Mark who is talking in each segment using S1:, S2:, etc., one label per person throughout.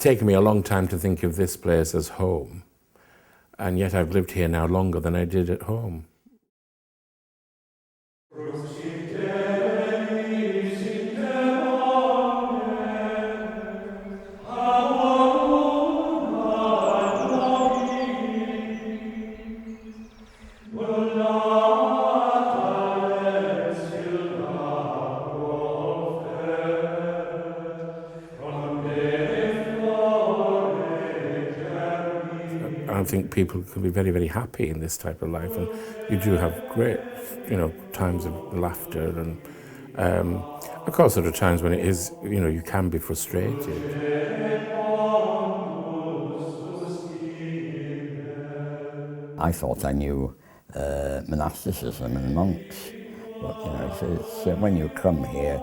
S1: taken me a long time to think of this place as home, and yet I've lived here now longer than I did at home. I think people can be very, very happy in this type of life, and you do have great, times of laughter, and of course there are times when it is, you can be frustrated.
S2: I thought I knew monasticism and monks, but when you come here,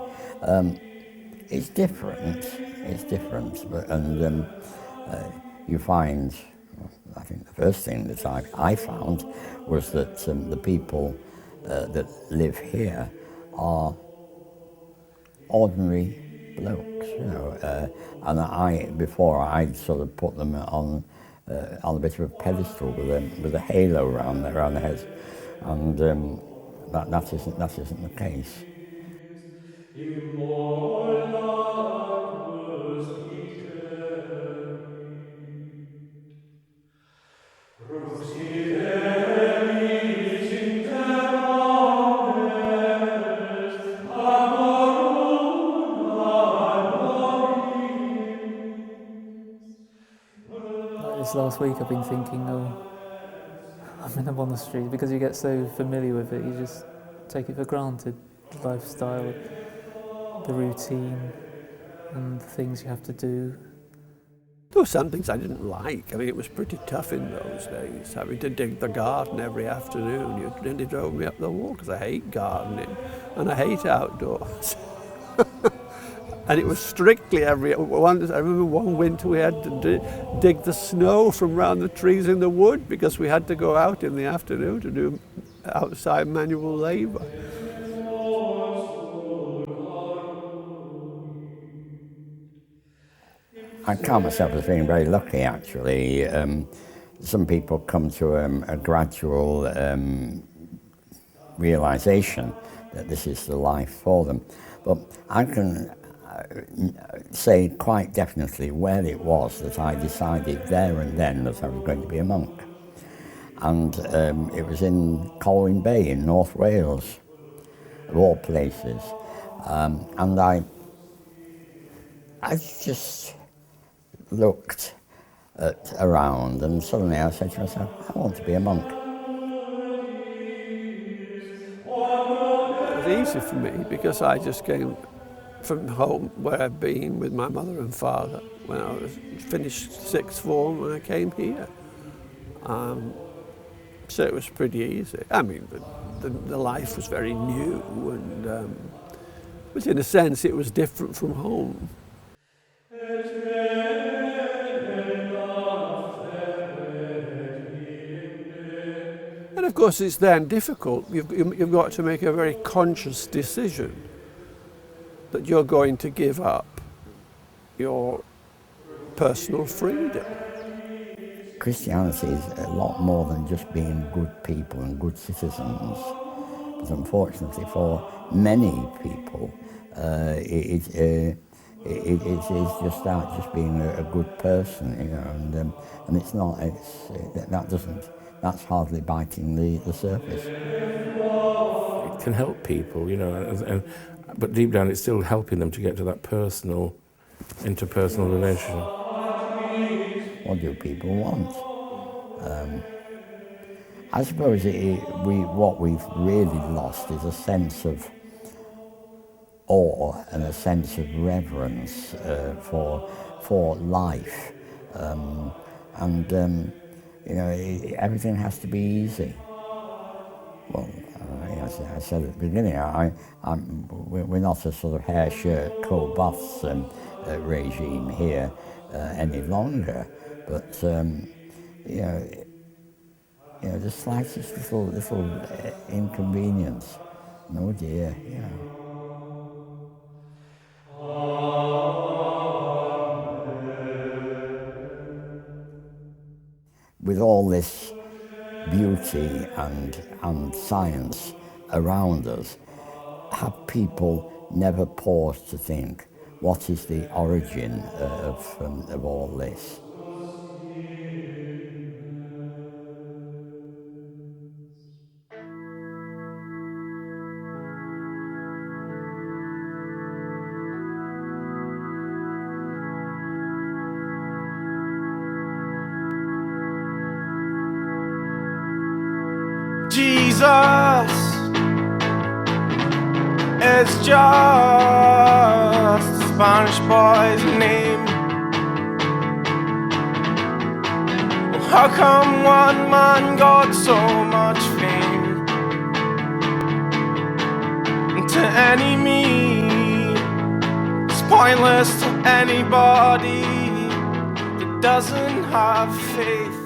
S2: it's different. It's different, and you find. I think the first thing that I found was that the people that live here are ordinary blokes, and before I'd sort of put them on a bit of a pedestal with a halo around their heads, and that isn't the case.
S3: This last week I've been thinking, I'm in a monastery, because you get so familiar with it, you just take it for granted, the lifestyle, the routine and the things you have to do.
S4: There were some things I didn't like. I mean, it was pretty tough in those days, having to dig the garden every afternoon. You nearly drove me up the wall because I hate gardening and I hate outdoors. And it was strictly I remember one winter we had to dig the snow from around the trees in the wood because we had to go out in the afternoon to do outside manual labour.
S2: I count myself as being very lucky, actually. Some people come to a gradual realisation that this is the life for them. But I can say quite definitely where it was that I decided there and then that I was going to be a monk. And it was in Colwyn Bay in North Wales, of all places. And I just looked around, and suddenly I said to myself, I want to be a monk.
S4: It was easy for me because I just came from home where I'd been with my mother and father when I was finished sixth form and I came here. So it was pretty easy. I mean, the life was very new, and but in a sense it was different from home. And of course it's then difficult. You've got to make a very conscious decision that you're going to give up your personal freedom.
S2: Christianity is a lot more than just being good people and good citizens. But unfortunately for many people, it is just that, just being a good person, and it's not, that's hardly biting the surface.
S1: It can help people, but deep down it's still helping them to get to that personal, interpersonal relationship.
S2: What do people want? I suppose what we've really lost is a sense of awe and a sense of reverence for life, everything has to be easy. Well, as I said at the beginning, we're not a sort of hair, shirt, coat, buffs regime here any longer, but the slightest little inconvenience, no dear, with all this beauty and science around us, have people never paused to think, what is the origin of all this?
S5: Jesus is just a Spanish boy's name. Well, how come one man got so much fame? And to any me, it's pointless to anybody that doesn't have faith.